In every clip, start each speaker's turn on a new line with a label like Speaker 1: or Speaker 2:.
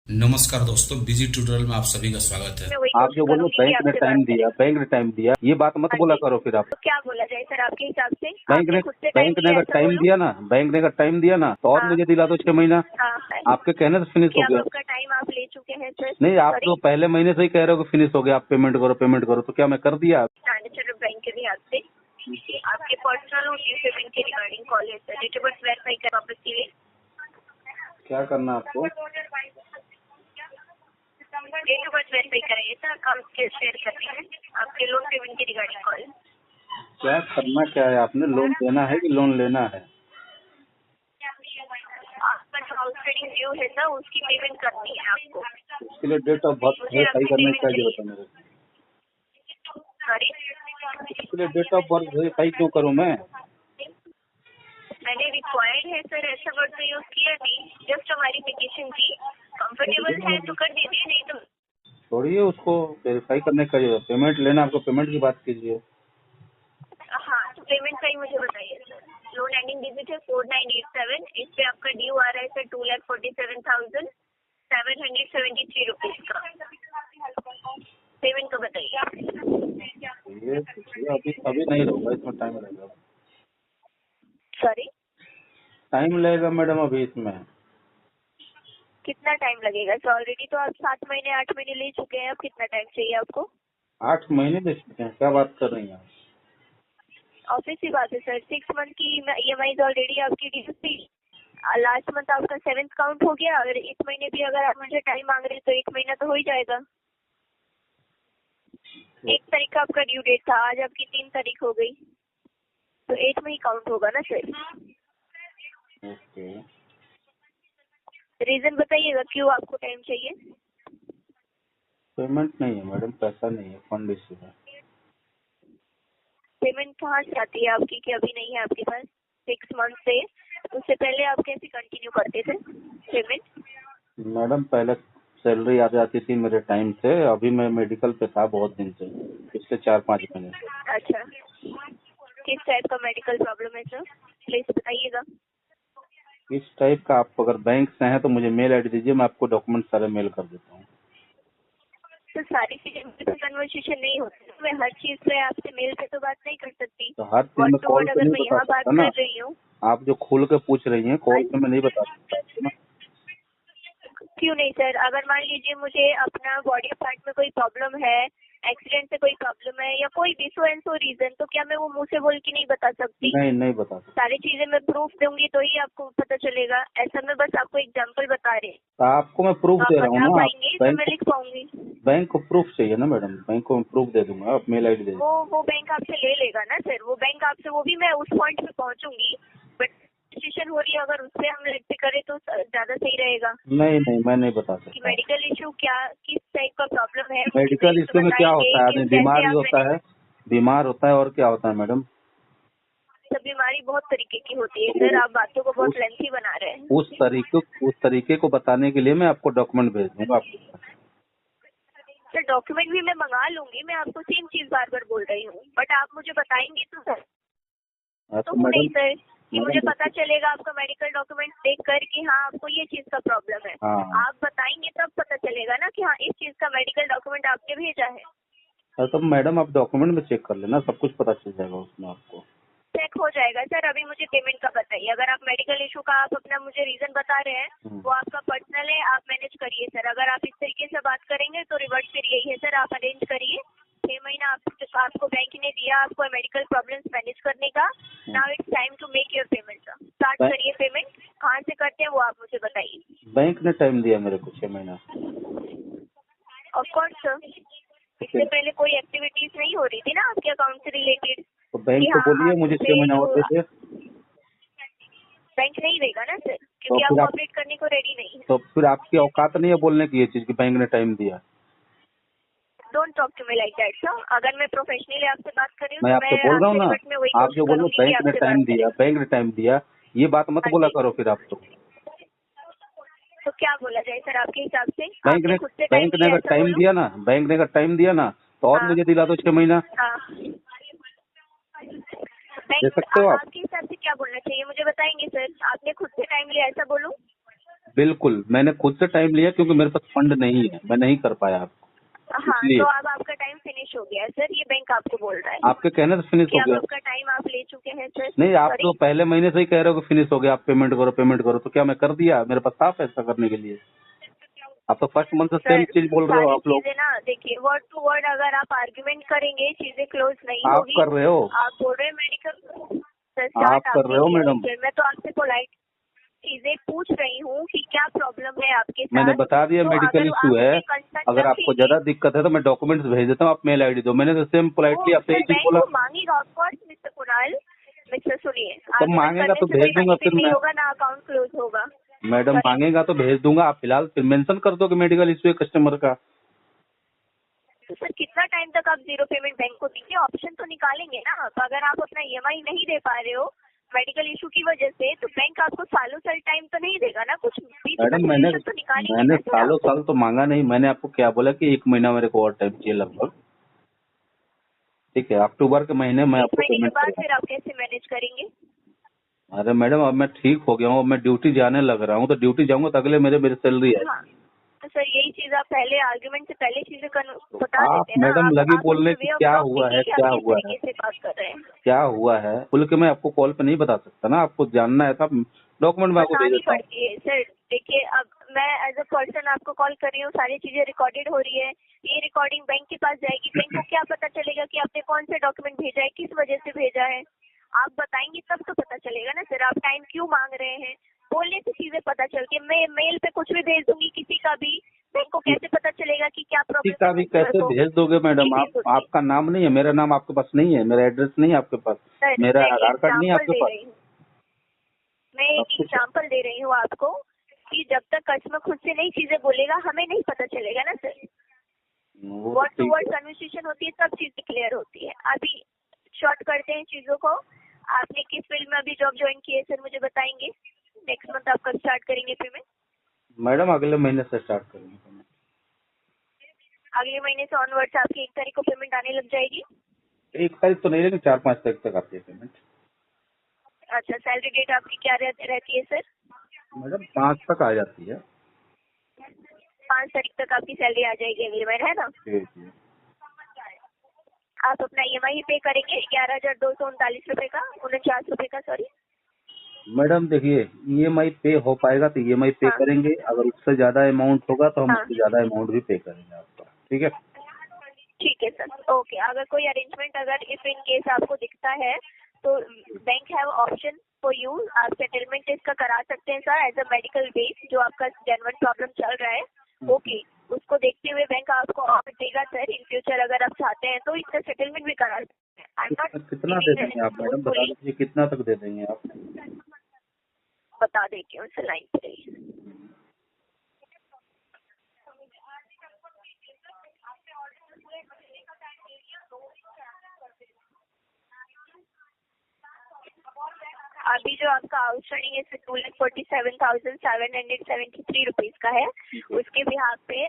Speaker 1: नमस्कार दोस्तों, busy tutorial में आप सभी का स्वागत है।
Speaker 2: मैं वही
Speaker 3: आप
Speaker 2: कोशिश
Speaker 3: जो बोलो
Speaker 2: करूंगी कि
Speaker 3: बैंक ने
Speaker 2: आपसे
Speaker 3: टाइम
Speaker 2: बात
Speaker 3: दिया,
Speaker 2: करें।
Speaker 3: बैंक ने टाइम दिया, ये बात मत
Speaker 2: हाँ
Speaker 3: बोला
Speaker 2: जी,
Speaker 3: करो फिर आप।
Speaker 2: तो क्या बोला जाए सर आपके हिसाब से?
Speaker 3: बैंक
Speaker 2: आपने
Speaker 3: ने
Speaker 2: खुद से टाइम
Speaker 3: बैंक ने
Speaker 2: लिया
Speaker 3: अगर
Speaker 2: ऐसा
Speaker 3: टाइम
Speaker 2: बोलूं?
Speaker 3: दिया ना, बैंक ने अगर टाइम दिया ना तो और
Speaker 2: हाँ
Speaker 3: मुझे दिला दो 6 महीना।
Speaker 2: हाँ,
Speaker 3: आपके कहने से फिनिश
Speaker 2: कि
Speaker 3: हो
Speaker 2: आप
Speaker 3: गया।
Speaker 2: आपका टाइम आप ले चुके हैं सर।
Speaker 3: नहीं, आप
Speaker 2: सॉरी,
Speaker 3: तो पहले महीने से ही कह रहे हो कि फिनिश हो गया, आप पेमेंट करो, तो क्या मैं कर दिया?
Speaker 2: मैनेजर बैंक के भी आपसे आपके पर्सनल और ड्यू पेमेंट के रिगार्डिंग कॉल है sir. Date of birth verify कर वापस के लिए
Speaker 3: क्या करना है आपको?
Speaker 2: डेट ऑफ बर्थ वेरीफाई कराइए सर। अकाउंट के शेयर करते हैं आपके लोन पेमेंट के रिगार्डिंग कॉल।
Speaker 3: क्या करना क्या है? आपने लोन देना है कि लोन लेना है?
Speaker 2: आपका जो आउटस्टैंडिंग ड्यू है सर उसकी पेमेंट करनी है आपको।
Speaker 3: उसके लिए डेट ऑफ बर्थ
Speaker 2: मुझे
Speaker 3: वेरीफाई
Speaker 2: आपकी
Speaker 3: करने की
Speaker 2: पेमेंट
Speaker 3: क्या जरूरत है
Speaker 2: चाहिए।
Speaker 3: मेरे को?
Speaker 2: सॉरी,
Speaker 3: उसके लिए डेट ऑफ बर्थ वेरीफाई क्यों करूँ मैं?
Speaker 2: मैंने रिक्वायर्ड है सर, ऐसा वर्ड तो यूज किया नहीं, जस्ट हमारी एप्लीकेशन थी। कंफर्टेबल है तो कर दीजिए, नहीं तो
Speaker 3: छोड़िए उसको, वेरीफाई करने का जरूरत। पेमेंट लेना, आपको पेमेंट की बात कीजिए।
Speaker 2: हाँ, तो पेमेंट का ही मुझे बताइए सर। लोन एंडिंग डिजिट है 4987। इस पे आपका ड्यू आ रहा है सर 2,47,773 रुपीज का। पेमेंट तो बताइए।
Speaker 3: ये अभी अभी नहीं होगा, इसमें टाइम लगेगा।
Speaker 2: सॉरी,
Speaker 3: टाइम लगेगा मैडम अभी इसमें।
Speaker 2: कितना टाइम लगेगा सर? ऑलरेडी तो आप 7 महीने 8 महीने ले चुके हैं, अब कितना टाइम चाहिए आपको?
Speaker 3: 8 महीने दे चुके हैं, क्या बात कर रही हैं आप?
Speaker 2: ऑब्वियस सी बात है सर, 6 मंथ की EMI ऑलरेडी आपकी ड्यू थी। लास्ट मंथ आपका 7th काउंट हो गया। अगर इस महीने भी अगर आप मुझे टाइम मांग रहे हैं तो 1 महीना तो हो ही जाएगा। 1 तारीख का आपका ड्यू डेट था, आज आपकी 3 तारीख हो गई, तो 8 में ही काउंट होगा ना सर।
Speaker 3: ओके,
Speaker 2: रीजन बताइएगा क्यों आपको टाइम चाहिए?
Speaker 3: पेमेंट नहीं है मैडम, पैसा नहीं है, फंड इशू है।
Speaker 2: पेमेंट कहाँ से आती है आपकी कि अभी नहीं है आपके पास? 6 मंथ से, उससे पहले आप कैसे कंटिन्यू करते थे पेमेंट?
Speaker 3: मैडम पहले सैलरी आ जाती थी मेरे टाइम से, अभी मैं मेडिकल पे था बहुत दिन से, पिछले 4-5 महीने से।
Speaker 2: अच्छा, किस टाइप का मेडिकल प्रॉब्लम है सर, प्लीज बताइएगा।
Speaker 3: इस टाइप का आप अगर बैंक से हैं तो मुझे मेल आईडी दीजिए, मैं आपको डॉक्यूमेंट सारे मेल कर देता हूँ।
Speaker 2: तो सारी चीजें कन्वर्सेशन नहीं होती, मैं हर चीज पे आपसे मेल पे तो बात नहीं कर सकती।
Speaker 3: तो हर चीज
Speaker 2: वर्ड
Speaker 3: में
Speaker 2: टू
Speaker 3: कॉल
Speaker 2: वर्ड
Speaker 3: पे
Speaker 2: अगर
Speaker 3: नहीं
Speaker 2: मैं
Speaker 3: बता
Speaker 2: यहाँ बात
Speaker 3: सकता ना।
Speaker 2: कर रही हूँ।
Speaker 3: आप जो खुल के पूछ रही हैं, कॉल पे मैं नहीं बता सकता ना।
Speaker 2: क्यों नहीं सर? अगर मान लीजिए मुझे अपना बॉडी पार्ट में कोई प्रॉब्लम है, एक्सीडेंट से कोई प्रॉब्लम है या कोई भी सो एंड सो रीजन, तो क्या मैं वो मुंह से बोल के नहीं बता सकती?
Speaker 3: नहीं बता सकता।
Speaker 2: सारी चीजें मैं प्रूफ दूंगी तो ही आपको पता चलेगा। ऐसा मैं बस आपको एग्जांपल बता रही हूँ,
Speaker 3: तो आपको मैं प्रूफ
Speaker 2: तो आप
Speaker 3: दे रहा हूँ
Speaker 2: बता
Speaker 3: ना। आप
Speaker 2: पाएंगे तो मैं लिख पाऊंगी।
Speaker 3: बैंक को प्रूफ चाहिए ना मैडम, बैंक को मैं प्रूफ दे दूंगा, आप मेल आईडी दे दीजिए।
Speaker 2: वो बैंक आपसे ले लेगा ना सर, वो बैंक आपसे, वो भी मैं उस पॉइंट पे पहुंचूंगी, बट डिसीजन हो रही है अगर उससे हम लेट पे करें तो ज्यादा सही रहेगा।
Speaker 3: नहीं मैं नहीं बता
Speaker 2: कि
Speaker 3: सकता।
Speaker 2: मेडिकल इशू क्या, किस टाइप का प्रॉब्लम है, मुझे
Speaker 3: मेडिकल
Speaker 2: बैंक
Speaker 3: इश्यू में क्या
Speaker 2: बताएंगे
Speaker 3: होता है?
Speaker 2: कि
Speaker 3: आदमी बीमार
Speaker 2: कैसे
Speaker 3: भी
Speaker 2: आप
Speaker 3: होता है, बीमार होता है और क्या होता है मैडम?
Speaker 2: सब बीमारी बहुत तरीके की होती है सर, आप बातों को बहुत लेंथी बना रहे हैं।
Speaker 3: उस तरीके को बताने के लिए मैं आपको डॉक्यूमेंट भेज दूंगा आपके पास।
Speaker 2: सर डॉक्यूमेंट भी मैं मंगा लूंगी, मैं आपको सेम चीज बार बार बोल रही हूँ, बट आप मुझे बताएंगे तो सर। तो
Speaker 3: तो
Speaker 2: नहीं
Speaker 3: मैडम,
Speaker 2: सर, कि मुझे पता चलेगा आपका मेडिकल डॉक्यूमेंट देख कर कि हाँ आपको ये चीज का प्रॉब्लम है।
Speaker 3: हाँ
Speaker 2: आप बताएंगे तब पता चलेगा ना कि हाँ इस चीज का मेडिकल डॉक्यूमेंट आपने भेजा है।
Speaker 3: तो मैडम आप डॉक्यूमेंट में चेक कर लेना, सब कुछ पता चल जाएगा उसमें आपको।
Speaker 2: चेक हो जाएगा सर, अभी मुझे पेमेंट का बताइए। अगर आप मेडिकल इशू का आप अपना मुझे रीजन बता रहे हैं वो आपका पर्सनल है, आप मैनेज करिए सर। अगर आप इस तरीके से बात करेंगे तो रिवर्ट फिर यही है सर, आप अरेंज करिए। 6 महीना आपको बैंक ने दिया आपको मेडिकल प्रॉब्लम्स मैनेज करने का। Now it's time to make your payment sir. Start करिए पेमेंट, कहाँ से करते हैं वो आप मुझे बताइए।
Speaker 3: बैंक ने टाइम दिया मेरे को 6 महीना।
Speaker 2: ऑफ कोर्स सर, इससे पहले कोई एक्टिविटीज नहीं हो रही थी ना आपके अकाउंट से रिलेटेड?
Speaker 3: तो बैंक को बोलिए मुझे 6 महीना और दे दे।
Speaker 2: बैंक नहीं देगा ना सर, क्योंकि आप कोऑपरेट करने को रेडी नहीं है।
Speaker 3: तो फिर आपकी औकात नहीं है बोलने की ये चीज कि बैंक ने टाइम दिया।
Speaker 2: Don't talk to me like that sir. अगर मैं प्रोफेशनली आपसे बात कर रही हूँ
Speaker 3: मैं
Speaker 2: तो
Speaker 3: आपसे
Speaker 2: मैं
Speaker 3: बोल रहा हूँ
Speaker 2: आपसे
Speaker 3: ना,
Speaker 2: रिवर्ट में वही
Speaker 3: आप
Speaker 2: कोशिश
Speaker 3: जो बोलो
Speaker 2: करूंगी कि
Speaker 3: बैंक ने
Speaker 2: आपसे
Speaker 3: टाइम
Speaker 2: बात
Speaker 3: दिया,
Speaker 2: करें।
Speaker 3: बैंक ने टाइम दिया, ये बात मत
Speaker 2: हाँ
Speaker 3: बोला
Speaker 2: जी।
Speaker 3: करो फिर आप।
Speaker 2: तो क्या बोला जाए सर आपके हिसाब से?
Speaker 3: बैंक
Speaker 2: आपने
Speaker 3: ने
Speaker 2: खुद से टाइम
Speaker 3: बैंक ने
Speaker 2: लिया
Speaker 3: अगर
Speaker 2: ऐसा
Speaker 3: टाइम
Speaker 2: बोलूं?
Speaker 3: दिया ना, बैंक ने अगर टाइम दिया ना तो और
Speaker 2: हाँ
Speaker 3: मुझे दिला दो 6 महीना।
Speaker 2: हाँ।
Speaker 3: दे
Speaker 2: बैंक
Speaker 3: सकते हो आप।
Speaker 2: आपके हिसाब से क्या बोलना चाहिए मुझे बताएंगे सर? आपने खुद से टाइम लिया ऐसा बोलूं?
Speaker 3: बिल्कुल, मैंने खुद से टाइम लिया क्योंकि मेरे पास फंड नहीं है, मैं नहीं कर पाया आपको,
Speaker 2: हाँ,
Speaker 3: इसलिए।
Speaker 2: तो अब आपका टाइम फिनिश हो गया है सर, ये बैंक आपको बोल रहा है
Speaker 3: आपके कहने से फिनिश
Speaker 2: कि
Speaker 3: हो
Speaker 2: अब
Speaker 3: गया।
Speaker 2: आपका टाइम आप ले चुके हैं सर।
Speaker 3: नहीं, आप
Speaker 2: सॉरी
Speaker 3: तो पहले महीने से ही कह रहे हो कि फिनिश हो गया, आप पेमेंट करो पेमेंट करो, तो क्या मैं कर दिया? मेरे पास था पैसा करने के लिए। आप तो फर्स्ट मंथ से सेम
Speaker 2: सर,
Speaker 3: चीज बोल रहे हो
Speaker 2: सारी
Speaker 3: आप लोग।
Speaker 2: चीजें ना देखिए, वर्ड टू वर्ड अगर आप आर्ग्यूमेंट करेंगे चीजें क्लोज नहीं
Speaker 3: आप
Speaker 2: होगी।
Speaker 3: कर रहे हो,
Speaker 2: आप बोल रहे हैं मेडिकल सर,
Speaker 3: आप
Speaker 2: स्टार्ट
Speaker 3: कर
Speaker 2: आपने
Speaker 3: रहे हो
Speaker 2: किया है
Speaker 3: मैडम।
Speaker 2: सर, मैं तो आपसे पोलाइट चीजें पूछ रही हूँ कि क्या प्रॉब्लम है आपके
Speaker 3: मैंने
Speaker 2: साथ।
Speaker 3: बता दिया
Speaker 2: तो
Speaker 3: मेडिकल
Speaker 2: अगर
Speaker 3: इशू
Speaker 2: आप
Speaker 3: है,
Speaker 2: मुझे कंसर्न
Speaker 3: अगर आपको
Speaker 2: रखेंगे,
Speaker 3: ज्यादा दिक्कत है तो मैं डॉक्यूमेंट्स भेज देता हूँ, आप मेल आईडी दो। मैंने तो सेम पोलाइटली
Speaker 2: वो
Speaker 3: आपसे
Speaker 2: सर
Speaker 3: यही चीज
Speaker 2: बैंक
Speaker 3: बोला।
Speaker 2: वो मांगेगा ऑफकोर्स मिस्टर कुणाल। मिस्टर सुनिए,
Speaker 3: तो
Speaker 2: आर्ग्यूमेंट
Speaker 3: मांगेगा
Speaker 2: करने
Speaker 3: तो
Speaker 2: से
Speaker 3: भेज
Speaker 2: कोई
Speaker 3: दूंगा
Speaker 2: बेनिफिट
Speaker 3: फिर
Speaker 2: नहीं
Speaker 3: मैं।
Speaker 2: होगा, ना अकाउंट क्लोज होगा।
Speaker 3: मैडम
Speaker 2: सॉरी
Speaker 3: मांगेगा तो भेज दूंगा, आप फिलहाल फिर मेंशन कर दो कि मेडिकल इशू है कस्टमर का।
Speaker 2: तो सर, कितना टाइम तक आप जीरो पेमेंट बैंक को देंगे? ऑप्शन तो निकालेंगे ना आप। अगर आप अपना ईएमआई नहीं दे पा रहे हो मेडिकल इशू की वजह से, तो बैंक आपको सालों साल टाइम तो नहीं देगा ना, कुछ बीच में
Speaker 3: मैडम
Speaker 2: सोल्यूशन तो निकालेंगे
Speaker 3: मैंने
Speaker 2: ना सर
Speaker 3: सालों
Speaker 2: आप।
Speaker 3: साल तो मांगा नहीं, मैंने आपको क्या बोला कि 1 महीना मेरे को और टाइम चाहिए लगभग। ठीक है, अक्टूबर के महीने में
Speaker 2: एक
Speaker 3: आपको
Speaker 2: महीने के
Speaker 3: पेमेंट
Speaker 2: बाद
Speaker 3: करूँगा।
Speaker 2: फिर आप कैसे मैनेज करेंगे?
Speaker 3: अरे मैडम, अब मैं ठीक हो गया हूँ, अब मैं ड्यूटी जाने लग रहा हूँ, तो ड्यूटी जाऊंगा तो अगले मेरे सैलरी
Speaker 2: हाँ,
Speaker 3: आएगी।
Speaker 2: तो सर यही चीज आप पहले आर्ग्यूमेंट से पहले चीजें
Speaker 3: तो
Speaker 2: बता
Speaker 3: आप
Speaker 2: देते ना।
Speaker 3: मैडम लगी
Speaker 2: आप
Speaker 3: बोलने
Speaker 2: अपने
Speaker 3: की
Speaker 2: वे ऑफ
Speaker 3: क्या
Speaker 2: टॉक
Speaker 3: हुआ
Speaker 2: देखिए
Speaker 3: है
Speaker 2: कि आप
Speaker 3: क्या
Speaker 2: किस
Speaker 3: हुआ है
Speaker 2: तरीके से बात कर रहे हैं।
Speaker 3: क्या हुआ है बोल के मैं आपको कॉल पे नहीं बता सकता ना, आपको जानना है तब डॉक्यूमेंट मैं आपको भेज
Speaker 2: बतानी
Speaker 3: देता हूँ।
Speaker 2: पड़ती है सर। देखिए, अब मैं एज अ पर्सन आपको कॉल कर रही हूँ, सारी चीजें रिकॉर्डेड हो रही है, ये रिकॉर्डिंग बैंक के पास जाएगी। बैंक को क्या पता चलेगा कि आपने कौन से डॉक्यूमेंट भेजा है, किस वजह से भेजा है? आप बताएंगे तब तो पता चलेगा ना सर। आप टाइम क्यों मांग रहे हैं, बोलने से चीजें पता चलती है। मैं मेल पे कुछ भी भेज दूंगी किसी का भी, बैंक को कैसे पता चलेगा कि क्या
Speaker 3: किसी
Speaker 2: प्रॉब्लम
Speaker 3: का
Speaker 2: है
Speaker 3: भी
Speaker 2: कस्टमर
Speaker 3: कैसे
Speaker 2: को?
Speaker 3: भेज दोगे
Speaker 2: ये
Speaker 3: मैडम?
Speaker 2: चीज
Speaker 3: आप
Speaker 2: होती है
Speaker 3: आपका नाम नहीं है, मेरा नाम आपके पास नहीं है, मेरा एड्रेस नहीं है आपके पास,
Speaker 2: सर।
Speaker 3: मेरा
Speaker 2: मैं
Speaker 3: आधार कार्ड नहीं है
Speaker 2: एग्जाम्पल
Speaker 3: आपके
Speaker 2: दे
Speaker 3: पास।
Speaker 2: रही हूँ, मैं
Speaker 3: सब
Speaker 2: एक
Speaker 3: कुछ है।
Speaker 2: एग्जाम्पल दे रही हूँ आपको कि जब तक कस्टमर खुद से नई चीजें बोलेगा हमें नहीं पता चलेगा ना सर।
Speaker 3: वो तो
Speaker 2: वर्ड टू
Speaker 3: ठीक
Speaker 2: वर्ड
Speaker 3: है।
Speaker 2: कन्वर्सेशन होती है तब चीजें क्लियर होती है। अभी शॉर्ट करते हैं चीजों को। आपने किस फील्ड में अभी जॉब ज्वाइन की है सर, मुझे बताएंगे? नेक्स्ट मंथ आप कब स्टार्ट करेंगे पेमेंट?
Speaker 3: मैडम अगले महीने से स्टार्ट करेंगे पेमेंट।
Speaker 2: अगले महीने से ऑनवर्ड्स आपकी 1 तारीख को पेमेंट आने लग जाएगी।
Speaker 3: 1 तारीख तो नहीं, लेकिन 4-5 तारीख तक आती है पेमेंट।
Speaker 2: अच्छा, सैलरी डेट आपकी क्या रहती है सर?
Speaker 3: मैडम 5 तक आ जाती है।
Speaker 2: 5 तारीख तक आपकी सैलरी आ जाएगी अगले महीने, है ना?
Speaker 3: जी जी।
Speaker 2: आप अपना ईएमआई पे करेंगे 11,239 रुपए का, 49 रुपए का, सॉरी।
Speaker 3: मैडम देखिए, ईएमआई पे हो पाएगा तो ईएमआई पे
Speaker 2: हाँ
Speaker 3: करेंगे, अगर उससे ज्यादा अमाउंट होगा तो हम
Speaker 2: हाँ,
Speaker 3: उससे ज्यादा अमाउंट भी पे करेंगे आपका। ठीक है।
Speaker 2: ठीक है सर, ओके। अगर कोई अरेंजमेंट अगर इफ इन केस आपको दिखता है तो bank have option for you. आप सेटलमेंट इसका करा सकते हैं sir as a medical base, जो आपका जेन्युइन प्रॉब्लम चल रहा है। ओके, उसको देखते हुए बैंक आपको ऑफर देगा सर इन फ्यूचर। अगर आप चाहते हैं तो इसका सेटलमेंट भी करा सकते हैं। आई एम
Speaker 3: कितना दे
Speaker 2: नॉट
Speaker 3: देंगे आप मैडम, बता
Speaker 2: उसको
Speaker 3: दीजिए कितना तक दे देंगे आप?
Speaker 2: बता देती हूँ सर, लाइन पे रहिए। अभी जो आपका आउटस्टैंडिंग है 2,47,773 रुपीज का है, उसके बिहाफ पे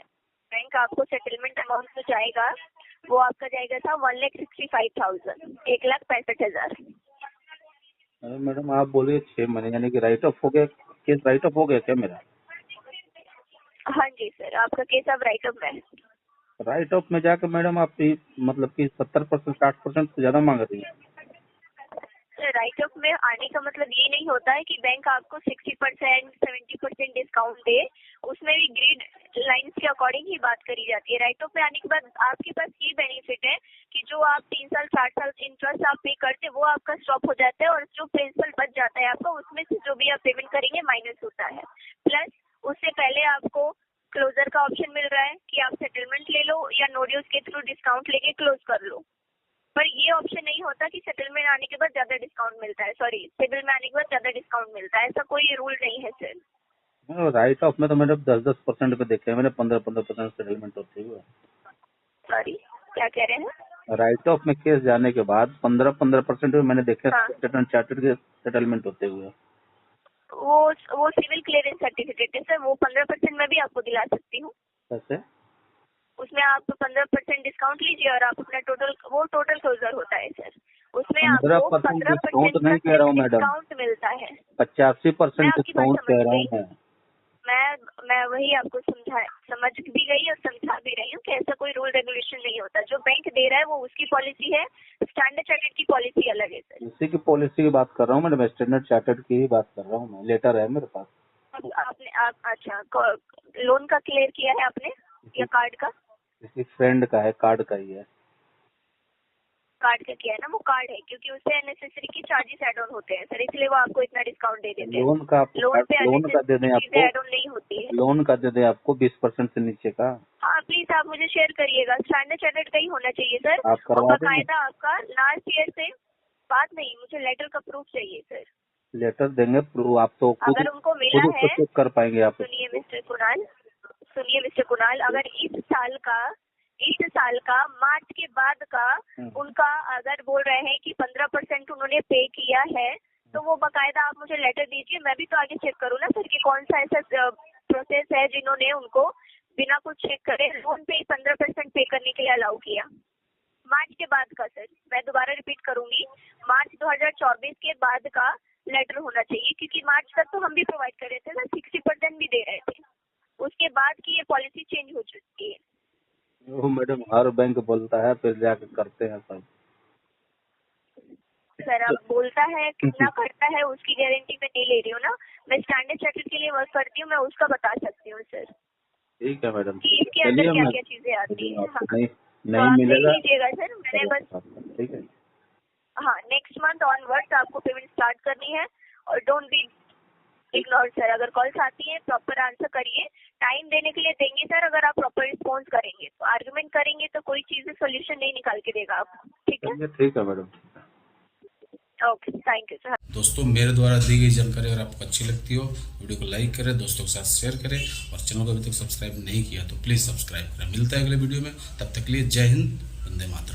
Speaker 2: बैंक आपको सेटलमेंट अमाउंट जो जाएगा वो आपका जाएगा था 1,65,000, 1,65,000।
Speaker 3: अरे मैडम आप बोलिए 6 महीने, यानी कि राइट ऑफ हो गया, केस राइट ऑफ हो गया क्या मेरा?
Speaker 2: हाँ जी सर, आपका केस अब राइट अप है।
Speaker 3: राइट ऑफ में जाकर मैडम आप मतलब कि 70% 60% से ज्यादा मांग रही है।
Speaker 2: राइट ऑफ में आने का मतलब ये नहीं होता है कि बैंक आपको 60%, 70% डिस्काउंट दे। उसमें भी ग्रिड लाइंस के अकॉर्डिंग ही बात करी जाती है। राइट ऑफ में आने के बाद आपके पास ये बेनिफिट है कि जो आप 3 साल 4 साल इंटरेस्ट आप पे करते वो आपका स्टॉप हो जाता है, और जो प्रिंसिपल बच जाता है आपका उसमें से जो भी आप पेमेंट करेंगे माइनस होता है। प्लस उससे पहले आपको क्लोजर का ऑप्शन मिल रहा है कि आप सेटलमेंट ले लो या नो ड्यूज के थ्रू डिस्काउंट लेके क्लोज कर लो। पर ये ऑप्शन नहीं होता कि सेटलमेंट आने के बाद ज्यादा डिस्काउंट मिलता है, सॉरी सिविल में आने के बाद ज्यादा डिस्काउंट मिलता है, ऐसा कोई रूल नहीं है सर।
Speaker 3: राइट ऑफ में तो मैडम 10% पे देखे हैं मैंने, 15% सेटलमेंट होते हुए।
Speaker 2: सॉरी, क्या कह रहे हैं?
Speaker 3: राइट ऑफ में केस जाने के बाद 15% में मैंने देखे
Speaker 2: हाँ,
Speaker 3: चार्टर्ड के सेटलमेंट होते हुए।
Speaker 2: वो सिविल क्लियरेंस सर्टिफिकेट है सर, वो 15% में भी आपको दिला सकती हूँ।
Speaker 3: कैसे?
Speaker 2: उसमें आप 15% डिस्काउंट लीजिए और आप अपना टोटल क्लोजर होता है सर। उसमें आपको
Speaker 3: 15%
Speaker 2: 15%
Speaker 3: डिस्काउंट नहीं
Speaker 2: तक
Speaker 3: कह रहा हूँ मैडम,
Speaker 2: डिस्काउंट मिलता है। मैं
Speaker 3: 85%
Speaker 2: आपकी बात
Speaker 3: डिस्काउंट
Speaker 2: समझ
Speaker 3: कह रहा
Speaker 2: गई।
Speaker 3: हूँ मैं।
Speaker 2: मैं वही आपको समझ भी गई और समझा भी रही हूँ कि ऐसा कोई रूल रेगुलेशन नहीं होता। जो बैंक दे रहा है वो उसकी पॉलिसी है, स्टैंडर्ड चार्टर्ड की पॉलिसी अलग है सर।
Speaker 3: इसी की पॉलिसी की बात कर रहा हूँ मैडम, स्टैंडर्ड चार्टर्ड की ही बात कर रहा हूँ मैं, लेटर है मेरे पास।
Speaker 2: अच्छा, लोन का क्लियर किया है आपने या कार्ड का?
Speaker 3: किसी फ्रेंड का है, कार्ड का ही है।
Speaker 2: कार्ड का किया है ना, वो कार्ड है क्योंकि उससे अननेसेसरी की चार्जेस ऐड ऑन होते हैं सर, इसलिए वो आपको इतना डिस्काउंट दे देते हैं।
Speaker 3: लोन का आपको
Speaker 2: लोन पे
Speaker 3: लोन का दे दें
Speaker 2: चीजें ऐड
Speaker 3: आपको,
Speaker 2: ऑन नहीं होती है।
Speaker 3: लोन का दे दें आपको 20% से नीचे का।
Speaker 2: हाँ प्लीज आप मुझे शेयर करिएगा, स्टैंडर्ड चार्टर्ड का ही होना चाहिए सर।
Speaker 3: आप करवा
Speaker 2: और
Speaker 3: देंगे?
Speaker 2: बाकायदा आपका लास्ट ईयर से बात नहीं, मुझे लेटर का प्रूफ चाहिए सर।
Speaker 3: लेटर देंगे, आप तो खुद
Speaker 2: अगर उनको
Speaker 3: खुद
Speaker 2: मिला
Speaker 3: उसको
Speaker 2: है,
Speaker 3: चेक कर पाएंगे आप।
Speaker 2: सुनिए मिस्टर कुणाल, अगर इस साल का मार्च के बाद का उनका अगर बोल रहे हैं कि 15% उन्होंने पे किया है, तो वो बकायदा आप मुझे लेटर दीजिए, मैं भी तो आगे चेक करूँ ना सर कि कौन सा ऐसा प्रोसेस है जिन्होंने उनको बिना कुछ चेक करे लोन पे 15% पे करने के लिए अलाउ किया। मार्च के बाद का सर, मैं दोबारा रिपीट करूंगी, मार्च 2024 के बाद का लेटर होना चाहिए, क्योंकि मार्च तक तो हम भी प्रोवाइड कर रहे थे ना, 60% भी दे रहे थे। उसके बाद की ये पॉलिसी चेंज हो चुकी है।
Speaker 3: वो मैडम हर बैंक बोलता है, फिर जाके करते हैं सब।
Speaker 2: सर अब बोलता है कितना करता है उसकी गारंटी मैं नहीं ले रही हूँ ना, मैं स्टैंडर्ड चार्टर्ड के लिए वर्क करती हूँ, मैं उसका बता सकती हूँ सर
Speaker 3: ठीक है मैडम,
Speaker 2: कि इसके अंदर क्या क्या चीजें आती है। हाँ,
Speaker 3: नहीं
Speaker 2: तो आप
Speaker 3: मिलेगा,
Speaker 2: देख लीजिएगा सर, मैंने बस
Speaker 3: ठीक है।
Speaker 2: हाँ नेक्स्ट मंथ ऑनवर्ड्स आपको पेमेंट स्टार्ट करनी है और डोंट बी इग्नोर सर। अगर कॉल्स आती है प्रॉपर आंसर करिए, टाइम देने के लिए देंगे सर। अगर आप प्रॉपर रिस्पॉन्स करेंगे तो, आर्गुमेंट करेंगे तो कोई चीज सोल्यूशन नहीं निकाल के देगा आपको। ठीक है,
Speaker 3: ठीक है madam.
Speaker 2: Okay, thank you sir.
Speaker 1: दोस्तों मेरे द्वारा दी गई जानकारी अगर आपको अच्छी लगती हो, वीडियो को लाइक करें, दोस्तों के साथ शेयर करें और चैनल को अभी तक सब्सक्राइब नहीं किया तो प्लीज सब्सक्राइब करें। मिलता है अगले वीडियो में, तब तक के लिए जय हिंद, वंदे मातरम।